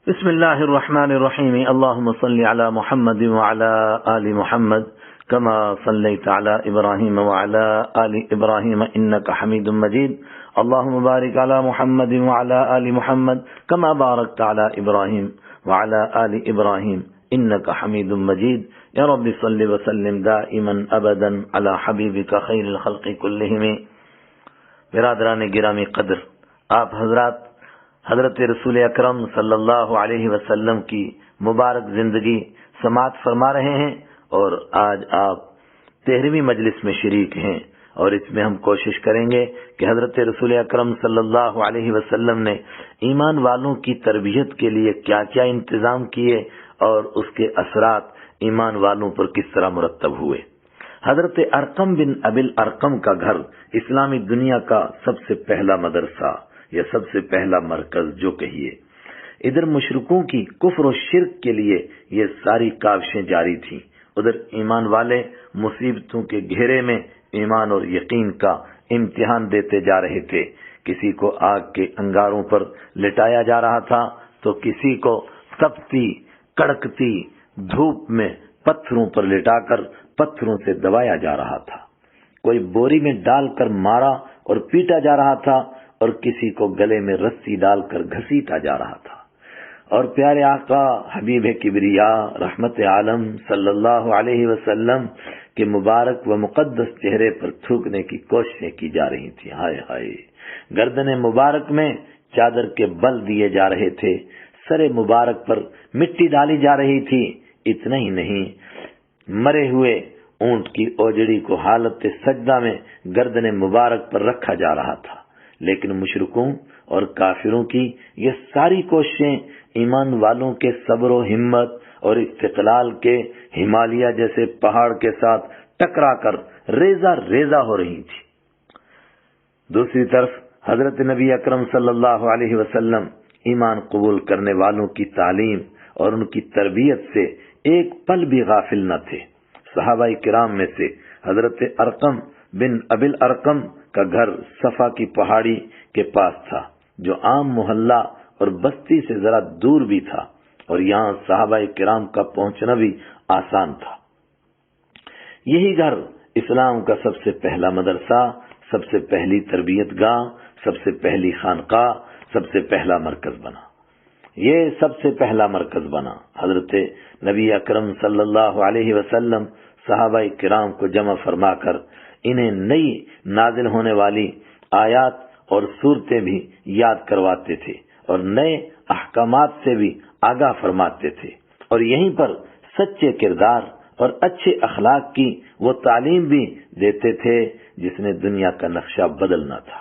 بسم الله الرحمن الرحيم. اللهم صل على محمد وعلى آل محمد كما صليت على إبراهيم وعلى آل إبراهيم إنك حميد مجيد. اللهم بارك على محمد وعلى آل محمد كما باركت على إبراهيم وعلى آل إبراهيم إنك حميد مجيد. يا رب صل وسلم دائما أبدا على حبيبك خير الخلق كلهم. برادران گرامی قدر، آپ حضرات حضرت رسول اکرم صلی اللہ علیہ وسلم کی مبارک زندگی سماعت فرما رہے ہیں، اور آج آپ 13ویں مجلس میں شریک ہیں، اور اس میں ہم کوشش کریں گے کہ حضرت رسول اکرم صلی اللہ علیہ وسلم نے ایمان والوں کی تربیت کے لیے کیا کیا انتظام کیے اور اس کے اثرات ایمان والوں پر کس طرح مرتب ہوئے۔ حضرت ارقم بن ابی الارقم کا گھر اسلامی دنیا کا سب سے پہلا مدرسہ یا سب سے پہلا مرکز جو کہیے۔ ادھر مشرکوں کی کفر و شرک کے لیے یہ ساری کاوشیں جاری تھیں، ادھر ایمان والے مصیبتوں کے گھیرے میں ایمان اور یقین کا امتحان دیتے جا رہے تھے۔ کسی کو آگ کے انگاروں پر لٹایا جا رہا تھا تو کسی کو تپتی کڑکتی دھوپ میں پتھروں پر لٹا کر پتھروں سے دبایا جا رہا تھا، کوئی بوری میں ڈال کر مارا اور پیٹا جا رہا تھا، اور کسی کو گلے میں رسی ڈال کر گھسیٹا جا رہا تھا، اور پیارے آقا حبیب کبریا رحمت عالم صلی اللہ علیہ وسلم کے مبارک و مقدس چہرے پر تھوکنے کی کوششیں کی جا رہی تھی۔ ہائے ہائے، گردن مبارک میں چادر کے بل دیے جا رہے تھے، سر مبارک پر مٹی ڈالی جا رہی تھی۔ اتنا ہی نہیں، مرے ہوئے اونٹ کی اوجڑی کو حالت سجدہ میں گردن مبارک پر رکھا جا رہا تھا، لیکن مشرکوں اور کافروں کی یہ ساری کوششیں ایمان والوں کے صبر و ہمت اور استقلال کے ہمالیہ جیسے پہاڑ کے ساتھ ٹکرا کر ریزہ ریزہ ہو رہی تھی۔ دوسری طرف حضرت نبی اکرم صلی اللہ علیہ وسلم ایمان قبول کرنے والوں کی تعلیم اور ان کی تربیت سے ایک پل بھی غافل نہ تھے۔ صحابہ کرام میں سے حضرت ارقم بن ابی الارقم کا گھر صفا کی پہاڑی کے پاس تھا، جو عام محلہ اور بستی سے ذرا دور بھی تھا، اور یہاں صحابہ کرام کا پہنچنا بھی آسان تھا۔ یہی گھر اسلام کا سب سے پہلا مدرسہ، سب سے پہلی تربیت گاہ، سب سے پہلی خانقاہ، سب سے پہلا مرکز بنا۔ یہ سب سے پہلا مرکز بنا۔ حضرت نبی اکرم صلی اللہ علیہ وسلم صحابہ کرام کو جمع فرما کر انہیں نئی نازل ہونے والی آیات اور صورتیں بھی یاد کرواتے تھے، اور نئے احکامات سے بھی آگاہ فرماتے تھے، اور یہیں پر سچے کردار اور اچھے اخلاق کی وہ تعلیم بھی دیتے تھے جس نے دنیا کا نقشہ بدلنا تھا،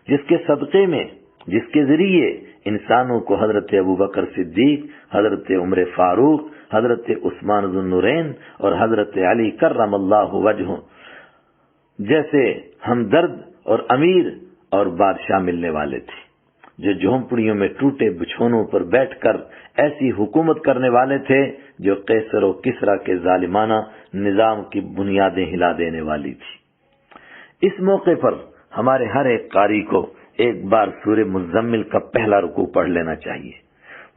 جس کے صدقے میں، جس کے ذریعے انسانوں کو حضرت ابوبکر صدیق، حضرت عمر فاروق، حضرت عثمان ذو النورین اور حضرت علی کرم اللہ وجہہ جیسے ہمدرد اور امیر اور بادشاہ ملنے والے تھے، جو جھونپڑیوں میں ٹوٹے بچھونوں پر بیٹھ کر ایسی حکومت کرنے والے تھے جو قیصر و کسریٰ کے ظالمانہ نظام کی بنیادیں ہلا دینے والی تھی۔ اس موقع پر ہمارے ہر ایک قاری کو ایک بار سورہ مزمل کا پہلا رکوع پڑھ لینا چاہیے۔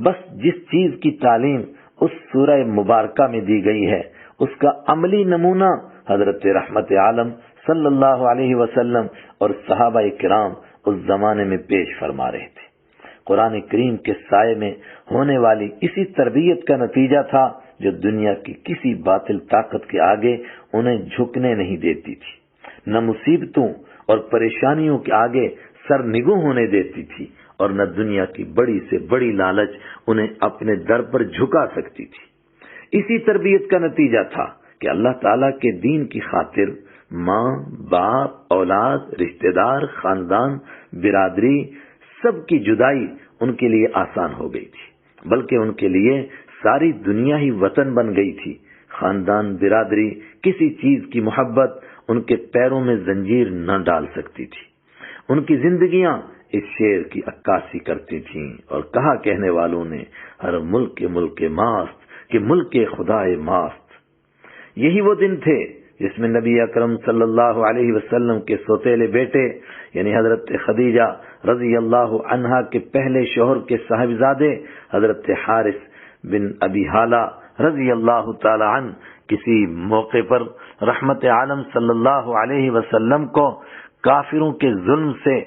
بس جس چیز کی تعلیم اس سورہ مبارکہ میں دی گئی ہے، اس کا عملی نمونہ حضرت رحمت عالم صلی اللہ علیہ وسلم اور صحابہ کرام اس زمانے میں پیش فرما رہے تھے۔ قرآن کریم کے سائے میں ہونے والی اسی تربیت کا نتیجہ تھا جو دنیا کی کسی باطل طاقت کے آگے انہیں جھکنے نہیں دیتی تھی، نہ مصیبتوں اور پریشانیوں کے آگے سر نگو ہونے دیتی تھی، اور نہ دنیا کی بڑی سے بڑی لالچ انہیں اپنے در پر جھکا سکتی تھی۔ اسی تربیت کا نتیجہ تھا کہ اللہ تعالیٰ کے دین کی خاطر ماں، باپ، اولاد، رشتہ دار، خاندان، برادری سب کی جدائی ان کے لیے آسان ہو گئی تھی، بلکہ ان کے لیے ساری دنیا ہی وطن بن گئی تھی۔ خاندان، برادری، کسی چیز کی محبت ان کے پیروں میں زنجیر نہ ڈال سکتی تھی۔ ان کی زندگیاں اس شعر کی عکاسی کرتی تھیں، اور کہا کہنے والوں نے ہر ملک ماست کہ ملک خدائے ماست۔ یہی وہ دن تھے جس میں نبی اکرم صلی اللہ علیہ وسلم کے سوتیلے بیٹے یعنی حضرت خدیجہ رضی اللہ عنہا کے پہلے شوہر کے صاحبزادے حضرت حارث بن ابی حالہ رضی اللہ تعالی عنہ کسی موقع پر رحمت عالم صلی اللہ علیہ وسلم کو کافروں کے ظلم سے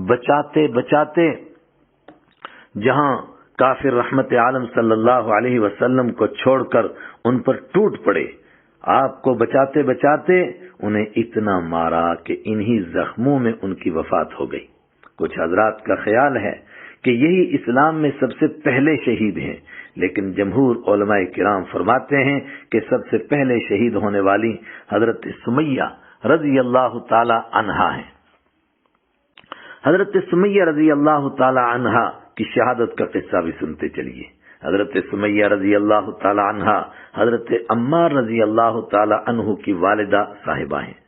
بچاتے بچاتے جہاں کافر رحمت عالم صلی اللہ علیہ وسلم کو چھوڑ کر ان پر ٹوٹ پڑے، آپ کو بچاتے بچاتے انہیں اتنا مارا کہ انہی زخموں میں ان کی وفات ہو گئی۔ کچھ حضرات کا خیال ہے کہ یہی اسلام میں سب سے پہلے شہید ہیں، لیکن جمہور علماء کرام فرماتے ہیں کہ سب سے پہلے شہید ہونے والی حضرت سمیہ رضی اللہ تعالی عنہا ہیں۔ حضرت سمیہ رضی اللہ تعالی عنہا کی شہادت کا قصہ بھی سنتے چلیے۔ حضرت سمیہ رضی اللہ تعالی عنہا حضرت عمار رضی اللہ تعالی عنہ کی والدہ صاحبہ ہیں۔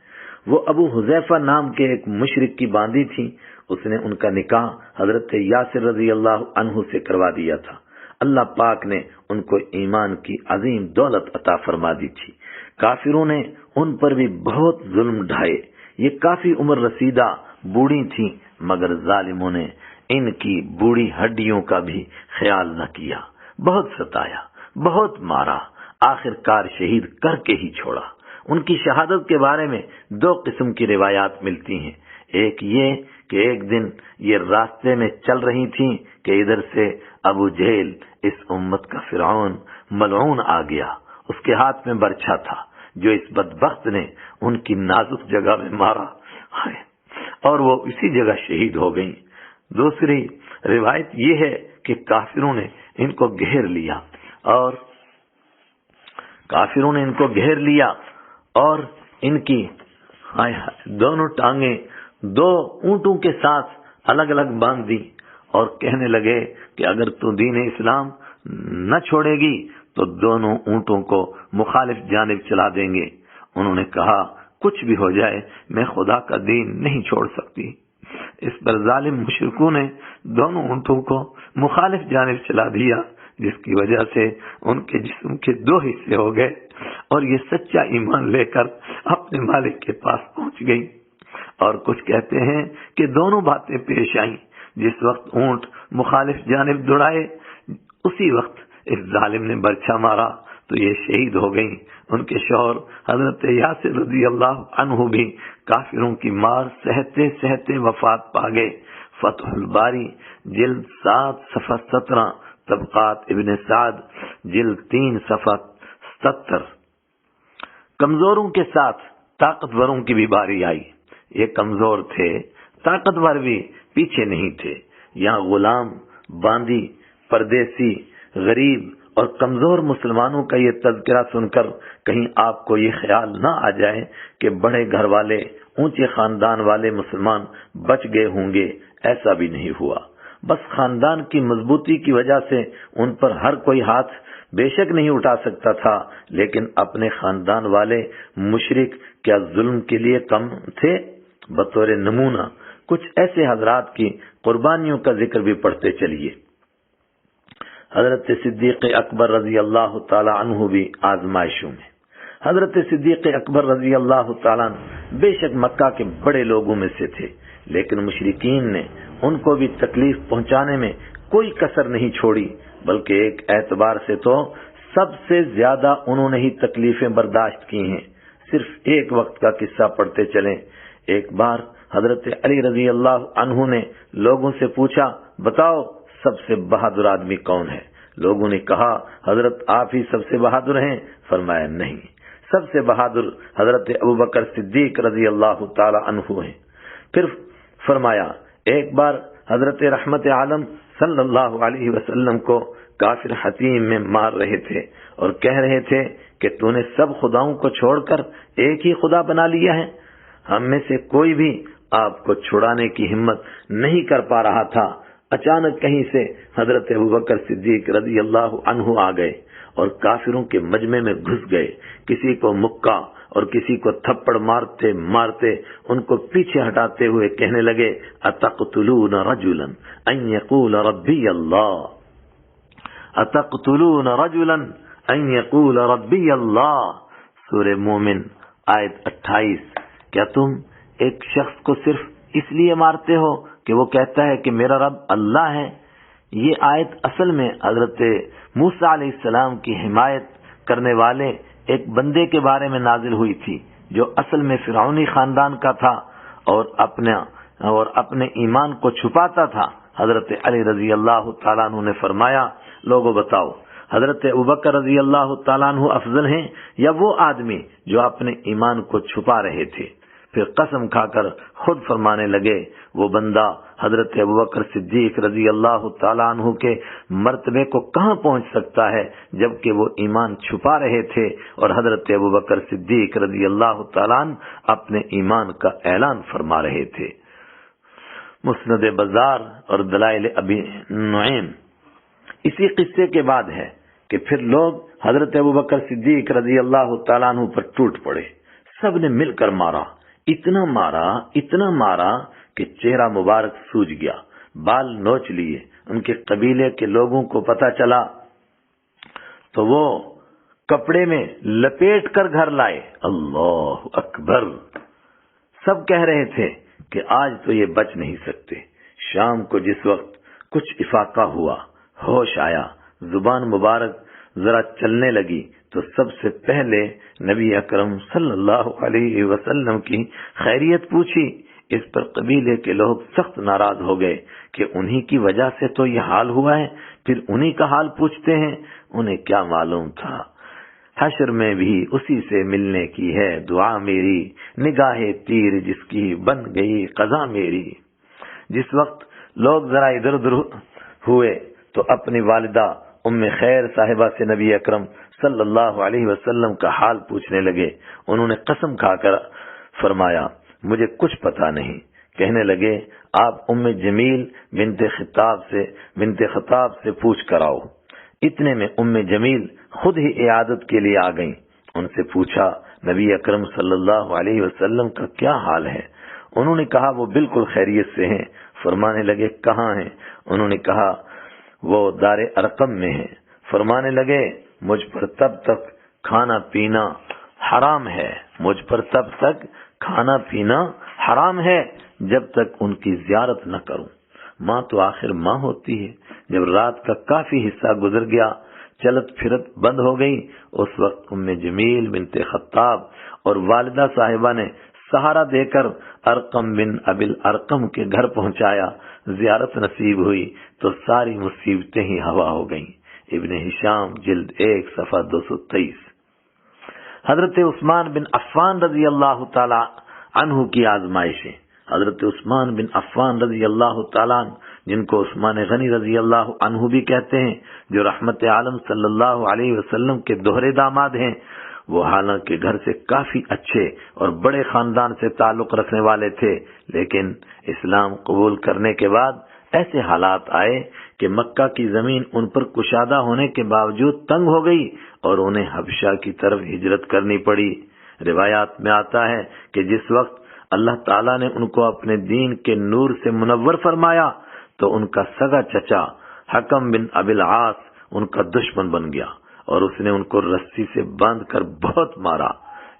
وہ ابو حذیفہ نام کے ایک مشرک کی باندی تھی، اس نے ان کا نکاح حضرت یاسر رضی اللہ عنہ سے کروا دیا تھا۔ اللہ پاک نے ان کو ایمان کی عظیم دولت عطا فرما دی تھی۔ کافروں نے ان پر بھی بہت ظلم ڈھائے، یہ کافی عمر رسیدہ بوڑھی تھیں، مگر ظالموں نے ان کی بوڑھی ہڈیوں کا بھی خیال نہ کیا، بہت ستایا، بہت مارا، آخر کار شہید کر کے ہی چھوڑا۔ ان کی شہادت کے بارے میں دو قسم کی روایات ملتی ہیں۔ ایک یہ کہ ایک دن یہ راستے میں چل رہی تھیں کہ ادھر سے ابو جہل، اس امت کا فرعون ملعون آ گیا، اس کے ہاتھ میں برچھا تھا جو اس بدبخت نے ان کی نازک جگہ میں مارا اور وہ اسی جگہ شہید ہو گئیں۔ دوسری روایت یہ ہے کہ کافروں نے ان کو گھیر لیا اور ان کی دونوں ٹانگیں دو اونٹوں کے ساتھ الگ الگ باندھ دی اور کہنے لگے کہ اگر تو دین اسلام نہ چھوڑے گی تو دونوں اونٹوں کو مخالف جانب چلا دیں گے۔ انہوں نے کہا کچھ بھی ہو جائے میں خدا کا دین نہیں چھوڑ سکتی۔ اس پر ظالم مشرکوں نے دونوں اونٹوں کو مخالف جانب چلا دیا، جس کی وجہ سے ان کے جسم کے دو حصے ہو گئے اور یہ سچا ایمان لے کر اپنے مالک کے پاس پہنچ گئی۔ اور کچھ کہتے ہیں کہ دونوں باتیں پیش آئیں، جس وقت اونٹ مخالف جانب دوڑائے اسی وقت اس ظالم نے برچھا مارا تو یہ شہید ہو گئیں۔ ان کے شوہر حضرت یاسر رضی اللہ عنہ بھی کافروں کی مار سہتے سہتے وفات پا گئے۔ فتح الباری جلد 7 صفحہ 17، طبقات ابن سعد جلد 3 صفحہ 77۔ کمزوروں کے ساتھ طاقتوروں کی بھی باری آئی۔ یہ کمزور تھے، طاقتور بھی پیچھے نہیں تھے۔ یہاں غلام، باندی، پردیسی، غریب اور کمزور مسلمانوں کا یہ تذکرہ سن کر کہیں آپ کو یہ خیال نہ آ جائے کہ بڑے گھر والے، اونچے خاندان والے مسلمان بچ گئے ہوں گے، ایسا بھی نہیں ہوا۔ بس خاندان کی مضبوطی کی وجہ سے ان پر ہر کوئی ہاتھ بے شک نہیں اٹھا سکتا تھا، لیکن اپنے خاندان والے مشرک کیا ظلم کے لیے کم تھے؟ بطور نمونہ کچھ ایسے حضرات کی قربانیوں کا ذکر بھی پڑھتے چلیے۔ حضرت صدیق اکبر رضی اللہ تعالی عنہ بھی آزمائشوں میں۔ حضرت صدیق اکبر رضی اللہ تعالیٰ بے شک مکہ کے بڑے لوگوں میں سے تھے، لیکن مشرکین نے ان کو بھی تکلیف پہنچانے میں کوئی کسر نہیں چھوڑی، بلکہ ایک اعتبار سے تو سب سے زیادہ انہوں نے ہی تکلیفیں برداشت کی ہیں۔ صرف ایک وقت کا قصہ پڑھتے چلیں۔ ایک بار حضرت علی رضی اللہ عنہ نے لوگوں سے پوچھا، بتاؤ سب سے بہادر آدمی کون ہے؟ لوگوں نے کہا حضرت آپ ہی سب سے بہادر ہیں۔ فرمایا نہیں، سب سے بہادر حضرت ابوبکر صدیق رضی اللہ تعالی عنہ ہیں۔ پھر فرمایا ایک بار حضرت رحمت عالم صلی اللہ علیہ وسلم کو کافر حتیم میں مار رہے تھے اور کہہ رہے تھے کہ تو نے سب خداؤں کو چھوڑ کر ایک ہی خدا بنا لیا ہے۔ ہم میں سے کوئی بھی آپ کو چھڑانے کی ہمت نہیں کر پا رہا تھا۔ اچانک کہیں سے حضرت ابوبکر صدیق رضی اللہ عنہ آ گئے اور کافروں کے مجمع میں گھس گئے، کسی کو مکہ اور کسی کو تھپڑ مارتے مارتے ان کو پیچھے ہٹاتے ہوئے کہنے لگے، اتقتلون رجلا ان یقول ربی اللہ، اتقتلون رجلا ان یقول ربی اللہ۔ سورہ مومن آیت 28، کیا تم ایک شخص کو صرف اس لیے مارتے ہو کہ وہ کہتا ہے کہ میرا رب اللہ ہے؟ یہ آیت اصل میں حضرت موسیٰ علیہ السلام کی حمایت کرنے والے ایک بندے کے بارے میں نازل ہوئی تھی، جو اصل میں فرعونی خاندان کا تھا اور اپنے ایمان کو چھپاتا تھا۔ حضرت علی رضی اللہ تعالیٰ عنہ نے فرمایا، لوگوں بتاؤ حضرت ابوبکر رضی اللہ تعالیٰ عنہ افضل ہیں یا وہ آدمی جو اپنے ایمان کو چھپا رہے تھے؟ پھر قسم کھا کر خود فرمانے لگے، وہ بندہ حضرت ابوبکر صدیق رضی اللہ تعالیٰ عنہ کے مرتبے کو کہاں پہنچ سکتا ہے جبکہ وہ ایمان چھپا رہے تھے اور حضرت ابوبکر صدیق رضی اللہ تعالیٰ عنہ اپنے ایمان کا اعلان فرما رہے تھے۔ مسند بزار اور دلائل ابی نعیم۔ اسی قصے کے بعد ہے کہ پھر لوگ حضرت ابوبکر صدیق رضی اللہ تعالیٰ عنہ پر ٹوٹ پڑے، سب نے مل کر مارا، اتنا مارا کہ چہرہ مبارک سوج گیا، بال نوچ لیے۔ ان کے قبیلے کے لوگوں کو پتہ چلا تو وہ کپڑے میں لپیٹ کر گھر لائے۔ اللہ اکبر! سب کہہ رہے تھے کہ آج تو یہ بچ نہیں سکتے۔ شام کو جس وقت کچھ افاقہ ہوا، ہوش آیا، زبان مبارک ذرا چلنے لگی تو سب سے پہلے نبی اکرم صلی اللہ علیہ وسلم کی خیریت پوچھی۔ اس پر قبیلے کے لوگ سخت ناراض ہو گئے کہ انہی کی وجہ سے تو یہ حال ہوا ہے، پھر انہی کا حال پوچھتے ہیں۔ انہیں کیا معلوم تھا حشر میں بھی اسی سے ملنے کی ہے دعا میری، نگاہ تیر جس کی بن گئی قضا میری۔ جس وقت لوگ ذرا ادھر ادھر ہوئے تو اپنی والدہ ام خیر صاحبہ سے نبی اکرم صلی اللہ علیہ وسلم کا حال پوچھنے لگے۔ انہوں نے قسم کھا کر فرمایا، مجھے کچھ پتا نہیں۔ کہنے لگے، آپ ام جمیل بنت خطاب سے پوچھ کر آؤ۔ اتنے میں ام جمیل خود ہی عیادت کے لیے آ گئیں۔ ان سے پوچھا، نبی اکرم صلی اللہ علیہ وسلم کا کیا حال ہے؟ انہوں نے کہا، وہ بالکل خیریت سے ہیں۔ فرمانے لگے، کہاں ہیں؟ انہوں نے کہا، وہ دار ارقم میں ہیں۔ فرمانے لگے، مجھ پر تب تک کھانا پینا حرام ہے، مجھ پر تب تک کھانا پینا حرام ہے جب تک ان کی زیارت نہ کروں۔ ماں تو آخر ماں ہوتی ہے۔ جب رات کا کافی حصہ گزر گیا، چلت پھرت بند ہو گئی، اس وقت ام جمیل بنت خطاب اور والدہ صاحبہ نے سہارا دے کر ارقم بن ابل ارقم کے گھر پہنچایا۔ زیارت نصیب ہوئی تو ساری مصیبتیں ہی ہوا ہو گئیں۔ ابن ہشام جلد 1 صفحہ 223۔ حضرت عثمان بن عفان رضی اللہ تعالی عنہ کی آزمائشیں۔ حضرت عثمان بن عفان رضی اللہ تعالیٰ عنہ، جن کو عثمان غنی رضی اللہ عنہ بھی کہتے ہیں، جو رحمت عالم صلی اللہ علیہ وسلم کے دوہرے داماد ہیں، وہ حالانکہ گھر سے کافی اچھے اور بڑے خاندان سے تعلق رکھنے والے تھے، لیکن اسلام قبول کرنے کے بعد ایسے حالات آئے کہ مکہ کی زمین ان پر کشادہ ہونے کے باوجود تنگ ہو گئی اور انہیں حبشہ کی طرف ہجرت کرنی پڑی۔ روایات میں آتا ہے کہ جس وقت اللہ تعالیٰ نے ان کو اپنے دین کے نور سے منور فرمایا تو ان کا سگا چچا حکم بن ابی العاص ان کا دشمن بن گیا اور اس نے ان کو رسی سے باندھ کر بہت مارا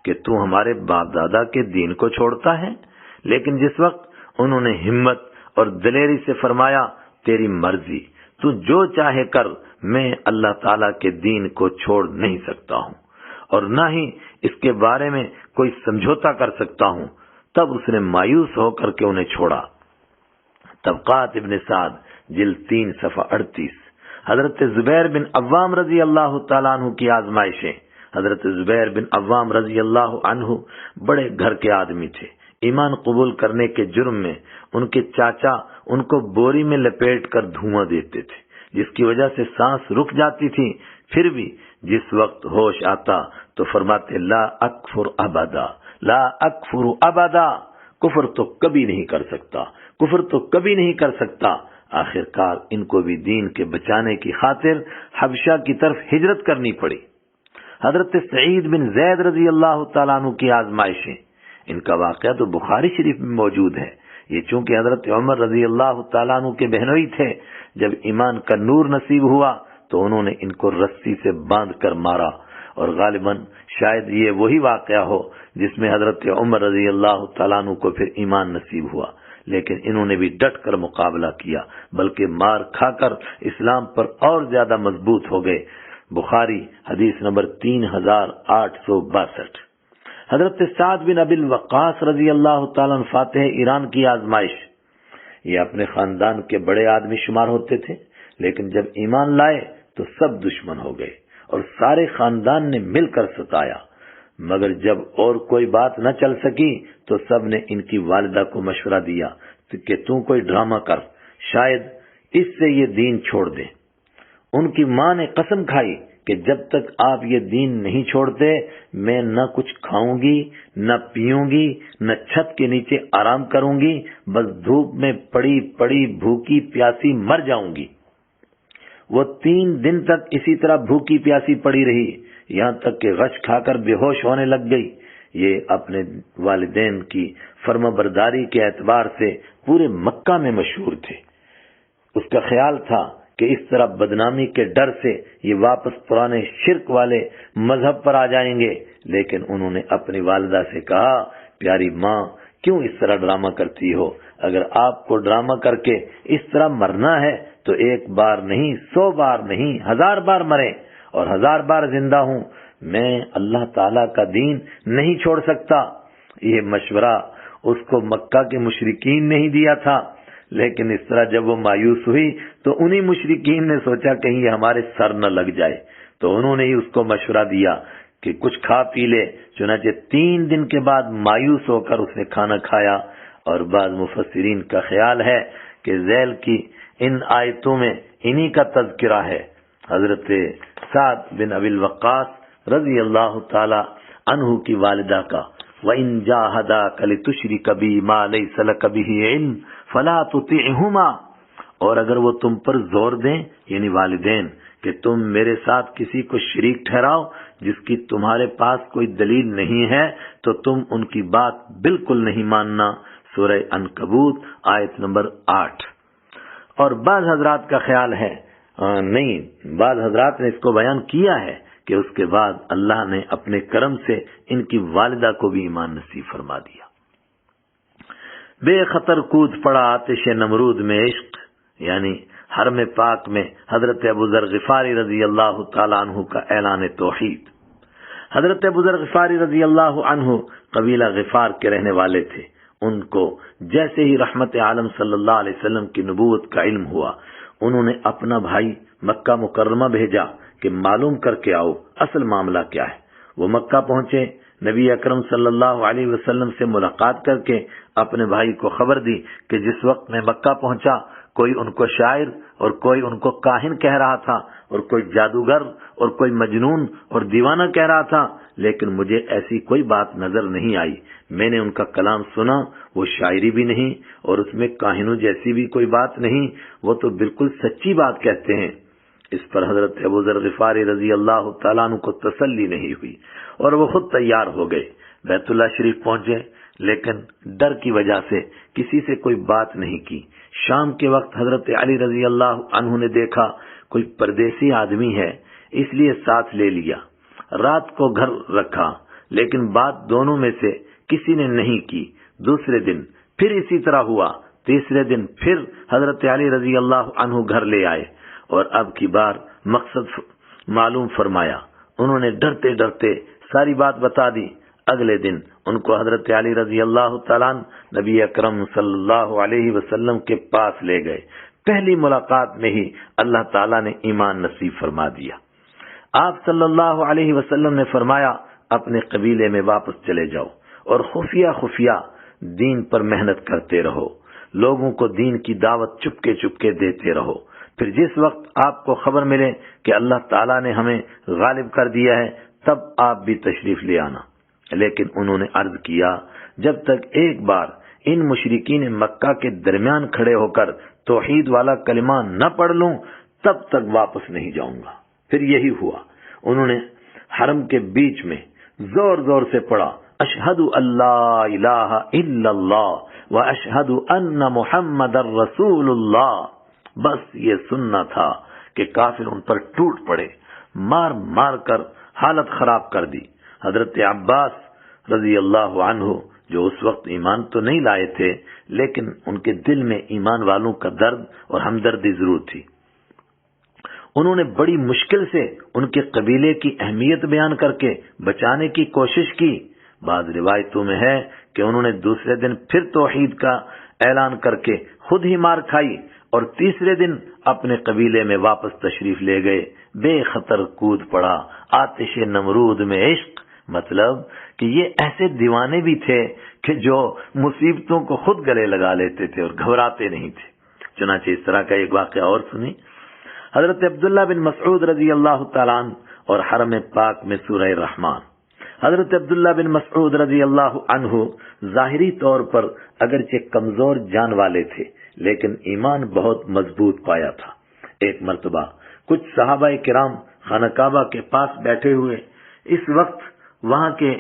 کہ تو ہمارے باپ دادا کے دین کو چھوڑتا ہے۔ لیکن جس وقت انہوں نے ہمت اور دلیری سے فرمایا، تیری مرضی، تو جو چاہے کر، میں اللہ تعالیٰ کے دین کو چھوڑ نہیں سکتا ہوں اور نہ ہی اس کے بارے میں کوئی سمجھوتا کر سکتا ہوں، تب اس نے مایوس ہو کر کے انہیں چھوڑا۔ طبقات ابن سعد جلد 3 صفحہ 38۔ حضرت زبیر بن عوام رضی اللہ تعالیٰ عنہ کی آزمائشیں۔ حضرت زبیر بن عوام رضی اللہ عنہ بڑے گھر کے آدمی تھے۔ ایمان قبول کرنے کے جرم میں ان کے چاچا ان کو بوری میں لپیٹ کر دھواں دیتے تھے، جس کی وجہ سے سانس رک جاتی تھی۔ پھر بھی جس وقت ہوش آتا تو فرماتے، لا اکفر ابدا، لا اکفر ابدا، کفر تو کبھی نہیں کر سکتا، کفر تو کبھی نہیں کر سکتا۔ آخر کار ان کو بھی دین کے بچانے کی خاطر حبشہ کی طرف ہجرت کرنی پڑی۔ حضرت سعید بن زید رضی اللہ تعالیٰ عنہ کی آزمائشیں۔ ان کا واقعہ تو بخاری شریف میں موجود ہے۔ یہ چونکہ حضرت عمر رضی اللہ تعالیٰ عنہ کے بہنوئی تھے، جب ایمان کا نور نصیب ہوا تو انہوں نے ان کو رسی سے باندھ کر مارا اور غالباً شاید یہ وہی واقعہ ہو جس میں حضرت عمر رضی اللہ تعالیٰ عنہ کو پھر ایمان نصیب ہوا، لیکن انہوں نے بھی ڈٹ کر مقابلہ کیا، بلکہ مار کھا کر اسلام پر اور زیادہ مضبوط ہو گئے۔ بخاری حدیث نمبر 3862۔ حضرت سعد بن ابی الوقاص رضی اللہ تعالیٰ عنہ فاتح ایران کی آزمائش، یہ اپنے خاندان کے بڑے آدمی شمار ہوتے تھے، لیکن جب ایمان لائے تو سب دشمن ہو گئے اور سارے خاندان نے مل کر ستایا، مگر جب اور کوئی بات نہ چل سکی تو سب نے ان کی والدہ کو مشورہ دیا کہ تو کوئی ڈرامہ کر، شاید اس سے یہ دین چھوڑ دے۔ ان کی ماں نے قسم کھائی کہ جب تک آپ یہ دین نہیں چھوڑتے میں نہ کچھ کھاؤں گی، نہ پیوں گی، نہ چھت کے نیچے آرام کروں گی، بس دھوپ میں پڑی پڑی بھوکی پیاسی مر جاؤں گی۔ وہ 3 دن تک اسی طرح بھوکی پیاسی پڑی رہی، یہاں تک کہ غش کھا کر بے ہوش ہونے لگ گئی۔ یہ اپنے والدین کی فرما برداری کے اعتبار سے پورے مکہ میں مشہور تھے۔ اس کا خیال تھا کہ اس طرح بدنامی کے ڈر سے یہ واپس پرانے شرک والے مذہب پر آ جائیں گے، لیکن انہوں نے اپنی والدہ سے کہا، پیاری ماں کیوں اس طرح ڈرامہ کرتی ہو؟ اگر آپ کو ڈرامہ کر کے اس طرح مرنا ہے تو 1 بار نہیں، 100 بار نہیں، 1000 بار مریں اور 1000 بار زندہ ہوں، میں اللہ تعالیٰ کا دین نہیں چھوڑ سکتا۔ یہ مشورہ اس کو مکہ کے مشرکین نے ہی دیا تھا، لیکن اس طرح جب وہ مایوس ہوئی تو انہی مشرکین نے سوچا کہیں یہ ہمارے سر نہ لگ جائے، تو انہوں نے ہی اس کو مشورہ دیا کہ کچھ کھا پی لے۔ چنانچہ 3 دن کے بعد مایوس ہو کر اس نے کھانا کھایا، اور بعض مفسرین کا خیال ہے کہ ذیل کی ان آیتوں میں انہی کا تذکرہ ہے۔ حضرت سعد بن ابی الوقاص رضی اللہ تعالی عنہ کی والدہ کا، وَإِن جَاهَدَاكَ لِتُشْرِكَ بِي مَا لَيْسَ لَكَ بِهِ عِلْمٌ فَلَا تُطِعْهُمَا، اور اگر وہ تم پر زور دیں، یعنی والدین، کہ تم میرے ساتھ کسی کو شریک ٹھہراؤ جس کی تمہارے پاس کوئی دلیل نہیں ہے، تو تم ان کی بات بالکل نہیں ماننا۔ سورہ عنکبوت آیت نمبر 8۔ اور بعض حضرات کا خیال ہے نہیں، بعض حضرات نے اس کو بیان کیا ہے کہ اس کے بعد اللہ نے اپنے کرم سے ان کی والدہ کو بھی ایمان نصیب فرما دیا۔ بے خطر کود پڑا آتش نمرود میں عشق، یعنی حرم پاک میں حضرت ابو ذر غفاری رضی اللہ تعالی عنہ کا اعلان توحید۔ حضرت ابو ذر غفاری رضی اللہ عنہ قبیلہ غفار کے رہنے والے تھے۔ ان کو جیسے ہی رحمت عالم صلی اللہ علیہ وسلم کی نبوت کا علم ہوا، انہوں نے اپنا بھائی مکہ مکرمہ بھیجا کہ معلوم کر کے آؤ اصل معاملہ کیا ہے۔ وہ مکہ پہنچے، نبی اکرم صلی اللہ علیہ وسلم سے ملاقات کر کے اپنے بھائی کو خبر دی کہ جس وقت میں مکہ پہنچا کوئی ان کو شاعر اور کوئی ان کو کاہن کہہ رہا تھا، اور کوئی جادوگر اور کوئی مجنون اور دیوانہ کہہ رہا تھا، لیکن مجھے ایسی کوئی بات نظر نہیں آئی۔ میں نے ان کا کلام سنا، وہ شاعری بھی نہیں اور اس میں کاہنوں جیسی بھی کوئی بات نہیں، وہ تو بالکل سچی بات کہتے ہیں۔ اس پر حضرت ابو ذر غفاری رضی اللہ تعالیٰ عنہ کو تسلی نہیں ہوئی اور وہ خود تیار ہو گئے، بیت اللہ شریف پہنچے، لیکن ڈر کی وجہ سے کسی سے کوئی بات نہیں کی۔ شام کے وقت حضرت علی رضی اللہ عنہ نے دیکھا کوئی پردیسی آدمی ہے، اس لیے ساتھ لے لیا، رات کو گھر رکھا، لیکن بات دونوں میں سے کسی نے نہیں کی۔ دوسرے دن پھر اسی طرح ہوا، تیسرے دن پھر حضرت علی رضی اللہ عنہ گھر لے آئے اور اب کی بار مقصد معلوم فرمایا۔ انہوں نے ڈرتے ڈرتے ساری بات بتا دی۔ اگلے دن ان کو حضرت علی رضی اللہ تعالیٰ نبی اکرم صلی اللہ علیہ وسلم کے پاس لے گئے۔ پہلی ملاقات میں ہی اللہ تعالیٰ نے ایمان نصیب فرما دیا۔ آپ صلی اللہ علیہ وسلم نے فرمایا، اپنے قبیلے میں واپس چلے جاؤ اور خفیہ خفیہ دین پر محنت کرتے رہو، لوگوں کو دین کی دعوت چپکے چپکے دیتے رہو، پھر جس وقت آپ کو خبر ملے کہ اللہ تعالیٰ نے ہمیں غالب کر دیا ہے تب آپ بھی تشریف لے آنا۔ لیکن انہوں نے عرض کیا، جب تک ایک بار ان مشرکین مکہ کے درمیان کھڑے ہو کر توحید والا کلمہ نہ پڑھ لوں تب تک واپس نہیں جاؤں گا۔ پھر یہی ہوا، انہوں نے حرم کے بیچ میں زور زور سے پڑھا، اشہد اللہ الہ الا اللہ و اشہد ان محمد الرسول اللہ۔ بس یہ سننا تھا کہ کافر ان پر ٹوٹ پڑے، مار مار کر حالت خراب کر دی۔ حضرت عباس رضی اللہ عنہ جو اس وقت ایمان تو نہیں لائے تھے، لیکن ان کے دل میں ایمان والوں کا درد اور ہمدردی ضرور تھی۔ انہوں نے بڑی مشکل سے ان کے قبیلے کی اہمیت بیان کر کے بچانے کی کوشش کی۔ بعض روایتوں میں ہے کہ انہوں نے دوسرے دن پھر توحید کا اعلان کر کے خود ہی مار کھائی اور تیسرے دن اپنے قبیلے میں واپس تشریف لے گئے، بے خطر کود پڑا آتش نمرود میں عشق۔ مطلب کہ یہ ایسے دیوانے بھی تھے کہ جو مصیبتوں کو خود گلے لگا لیتے تھے اور گھبراتے نہیں تھے۔ چنانچہ اس طرح کا ایک واقعہ اور سنی۔ حضرت عبداللہ بن مسعود رضی اللہ تعالیٰ عنہ اور حرم پاک میں سورہ رحمان۔ حضرت عبداللہ بن مسعود رضی اللہ عنہ ظاہری طور پر اگرچہ کمزور جان والے تھے، لیکن ایمان بہت مضبوط پایا تھا۔ ایک مرتبہ کچھ صحابہ کرام خانہ کعبہ کے پاس بیٹھے ہوئے، اس وقت وہاں کے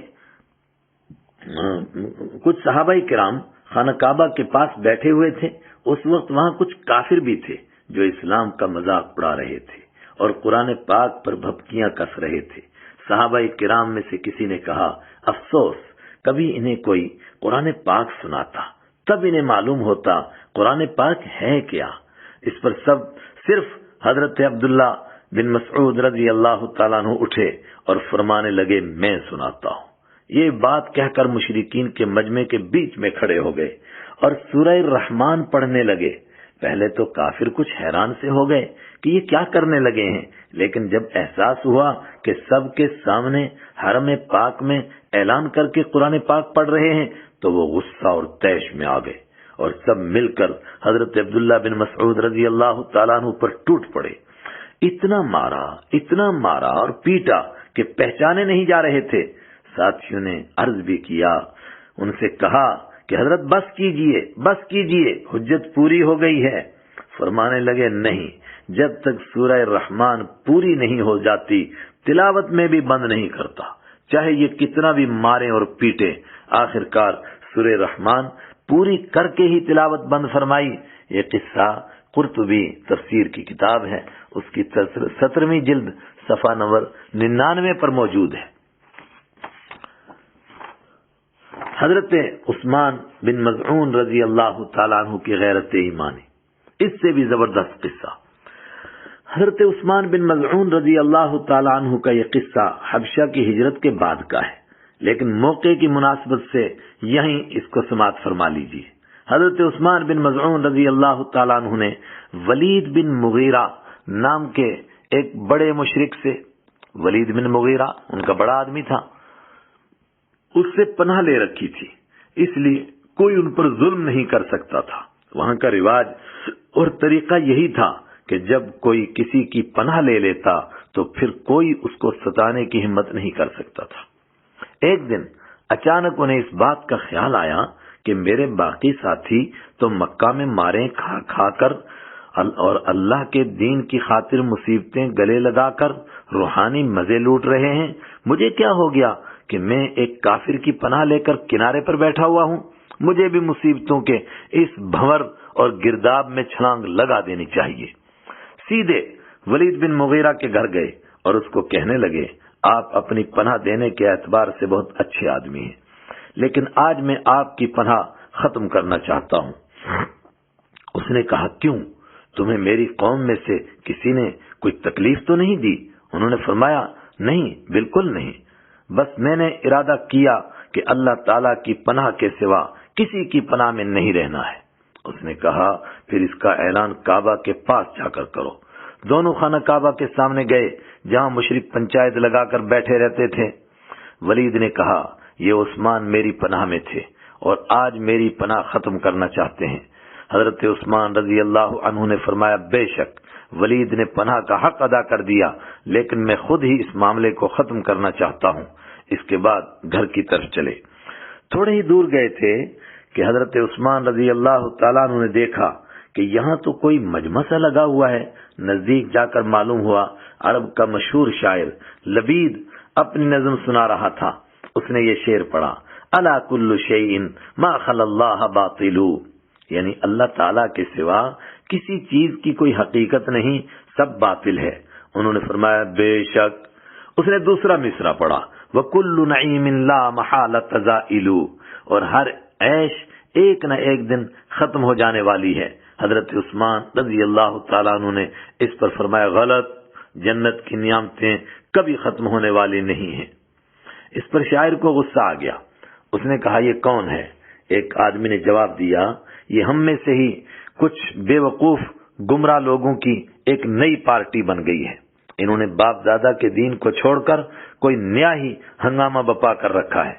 کچھ صحابہ کرام خانہ کعبہ کے پاس بیٹھے ہوئے تھے۔ اس وقت وہاں کچھ کافر بھی تھے جو اسلام کا مذاق اڑا رہے تھے اور قرآن پاک پر بھپکیاں کس رہے تھے۔ صحابہ کرام میں سے کسی نے کہا، افسوس کبھی انہیں کوئی قرآن پاک سناتا، تب انہیں معلوم ہوتا قرآن پاک ہے کیا۔ اس پر سب صرف حضرت عبداللہ بن مسعود رضی اللہ تعالیٰ عنہ اٹھے اور فرمانے لگے، میں سناتا ہوں۔ یہ بات کہہ کر مشرکین کے مجمع کے بیچ میں کھڑے ہو گئے اور سورہ الرحمن پڑھنے لگے۔ پہلے تو کافر کچھ حیران سے ہو گئے کہ یہ کیا کرنے لگے ہیں، لیکن جب احساس ہوا کہ سب کے سامنے حرم پاک میں اعلان کر کے قرآن پاک پڑھ رہے ہیں تو وہ غصہ اور طیش میں آ گئے اور سب مل کر حضرت عبداللہ بن مسعود رضی اللہ تعالیٰ عنہ پر ٹوٹ پڑے۔ اتنا مارا اور پیٹا کہ پہچانے نہیں جا رہے تھے۔ ساتھیوں نے عرض بھی کیا، ان سے کہا کہ حضرت بس کیجئے، حجت پوری ہو گئی ہے۔ فرمانے لگے، نہیں، جب تک سورہ الرحمن پوری نہیں ہو جاتی تلاوت میں بھی بند نہیں کرتا، چاہے یہ کتنا بھی مارے اور پیٹے۔ آخر کار سورہ الرحمن پوری کر کے ہی تلاوت بند فرمائی۔ یہ قصہ قرطبی تفسیر کی کتاب ہے، اس کی 17ویں جلد صفحہ نمبر 99 پر موجود ہے۔ حضرت عثمان بن مظعون رضی اللہ تعالیٰ عنہ کی غیرت ایمانی، اس سے بھی زبردست قصہ۔ حضرت عثمان بن مظعون رضی اللہ تعالیٰ عنہ کا یہ قصہ حبشہ کی ہجرت کے بعد کا ہے، لیکن موقع کی مناسبت سے یہیں اس کو سماعت فرما لیجیے۔ حضرت عثمان بن مظعون رضی اللہ تعالیٰ عنہ نے ولید بن مغیرہ نام کے ایک بڑے مشرک سے، ولید بن مغیرہ ان کا بڑا آدمی تھا، اس سے پناہ لے رکھی تھی، اس لیے کوئی ان پر ظلم نہیں کر سکتا تھا۔ وہاں کا رواج اور طریقہ یہی تھا کہ جب کوئی کسی کی پناہ لے لیتا تو پھر کوئی اس کو ستانے کی ہمت نہیں کر سکتا تھا۔ ایک دن اچانک انہیں اس بات کا خیال آیا کہ میرے باقی ساتھی تو مکہ میں مارے کھا کھا کر اور اللہ کے دین کی خاطر مصیبتیں گلے لگا کر روحانی مزے لوٹ رہے ہیں، مجھے کیا ہو گیا کہ میں ایک کافر کی پناہ لے کر کنارے پر بیٹھا ہوا ہوں؟ مجھے بھی مصیبتوں کے اس بھنور اور گرداب میں چھلانگ لگا دینی چاہیے۔ سیدھے ولید بن مغیرہ کے گھر گئے اور اس کو کہنے لگے، آپ اپنی پناہ دینے کے اعتبار سے بہت اچھے آدمی ہیں، لیکن آج میں آپ کی پناہ ختم کرنا چاہتا ہوں۔ اس نے کہا، کیوں؟ تمہیں میری قوم میں سے کسی نے کوئی تکلیف تو نہیں دی؟ انہوں نے فرمایا، نہیں، بالکل نہیں، بس میں نے ارادہ کیا کہ اللہ تعالیٰ کی پناہ کے سوا کسی کی پناہ میں نہیں رہنا ہے۔ اس نے کہا، پھر اس کا اعلان کعبہ کے پاس جا کر کرو۔ دونوں خانہ کعبہ کے سامنے گئے جہاں مشرک پنچایت لگا کر بیٹھے رہتے تھے۔ ولید نے کہا، یہ عثمان میری پناہ میں تھے اور آج میری پناہ ختم کرنا چاہتے ہیں۔ حضرت عثمان رضی اللہ عنہ نے فرمایا، بے شک ولید نے پناہ کا حق ادا کر دیا، لیکن میں خود ہی اس معاملے کو ختم کرنا چاہتا ہوں۔ اس کے بعد گھر کی طرف چلے۔ تھوڑے ہی دور گئے تھے کہ حضرت عثمان رضی اللہ تعالیٰ عنہ نے دیکھا کہ یہاں تو کوئی مجمع سا لگا ہوا ہے۔ نزدیک جا کر معلوم ہوا عرب کا مشہور شاعر لبید اپنی نظم سنا رہا تھا۔ اس نے یہ شعر پڑھا، الا کل شیء ما خلا اللہ باطل، یعنی اللہ تعالیٰ کے سوا کسی چیز کی کوئی حقیقت نہیں، سب باطل ہے۔ انہوں نے فرمایا، بے شک اس نے دوسرا مصرع پڑھا وَكُلُّ نَعِيمٍ لَا مَحَالَةَ زَائِلُ، اور ہر عیش ایک نہ ایک دن ختم ہو جانے والی ہے۔ حضرت عثمان رضی اللہ تعالیٰ عنہ نے اس پر فرمایا غلط، جنت کی نعمتیں کبھی ختم ہونے والی نہیں ہیں۔ اس پر شاعر کو غصہ آ گیا، اس نے کہا یہ کون ہے؟ ایک آدمی نے جواب دیا یہ ہم میں سے ہی کچھ بے وقوف گمراہ لوگوں کی ایک نئی پارٹی بن گئی ہے، انہوں نے باپ دادا کے دین کو چھوڑ کر کوئی نیا ہی ہنگامہ بپا کر رکھا ہے۔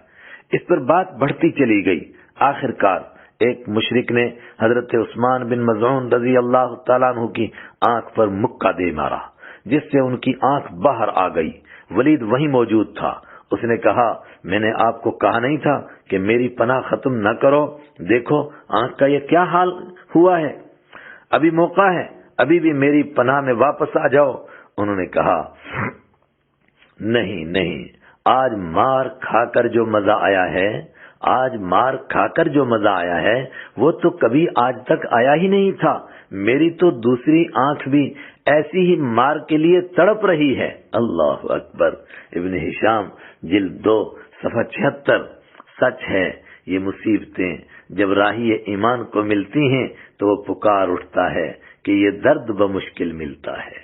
اس پر بات بڑھتی چلی گئی، آخر کار ایک مشرک نے حضرت عثمان بن مظعون رضی اللہ تعالیٰ عنہ کی آنکھ پر مکہ دے مارا، جس سے ان کی آنکھ باہر آ گئی۔ ولید وہیں موجود تھا، اس نے کہا میں نے آپ کو کہا نہیں تھا کہ میری پناہ ختم نہ کرو، دیکھو آنکھ کا یہ کیا حال ہوا ہے، ابھی موقع ہے، ابھی بھی میری پناہ میں واپس آ جاؤ۔ انہوں نے کہا نہیں نہیں، آج مار کھا کر جو مزہ آیا ہے، آج مار کھا کر جو مزہ آیا ہے وہ تو کبھی آج تک آیا ہی نہیں تھا، میری تو دوسری آنکھ بھی ایسی ہی مار کے لیے تڑپ رہی ہے۔ اللہ اکبر۔ ابن ہشام جلد 2 صفحہ 76۔ سچ ہے یہ مصیبتیں جب راہی ایمان کو ملتی ہیں تو وہ پکار اٹھتا ہے کہ یہ درد بمشکل ملتا ہے،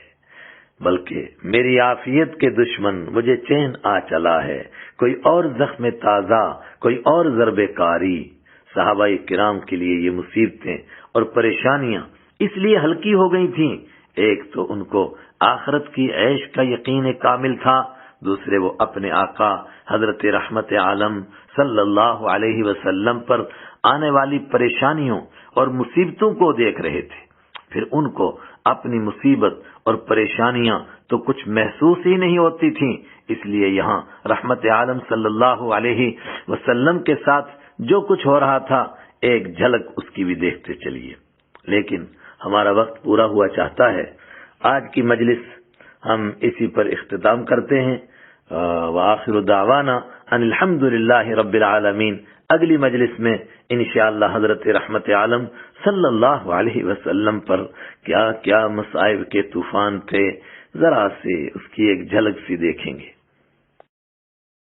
بلکہ میری عافیت کے دشمن مجھے چین آ چلا ہے، کوئی اور زخم تازہ، کوئی اور ضرب کاری۔ صحابہ کرام کے لیے یہ مصیبتیں اور پریشانیاں اس لیے ہلکی ہو گئی تھیں، ایک تو ان کو آخرت کی عیش کا یقین کامل تھا، دوسرے وہ اپنے آقا حضرت رحمت عالم صلی اللہ علیہ وسلم پر آنے والی پریشانیوں اور مصیبتوں کو دیکھ رہے تھے، پھر ان کو اپنی مصیبت اور پریشانیاں تو کچھ محسوس ہی نہیں ہوتی تھیں، اس لیے یہاں رحمت عالم صلی اللہ علیہ وسلم کے ساتھ جو کچھ ہو رہا تھا ایک جھلک اس کی بھی دیکھتے چلیے۔ لیکن ہمارا وقت پورا ہوا چاہتا ہے، آج کی مجلس ہم اسی پر اختتام کرتے ہیں۔ وآخر دعوانا ان الحمد للہ رب العالمین۔ اگلی مجلس میں انشاءاللہ حضرت رحمت عالم صلی اللہ علیہ وسلم پر کیا کیا مصائب کے طوفان تھے، ذرا سے اس کی ایک جھلک سی دیکھیں گے۔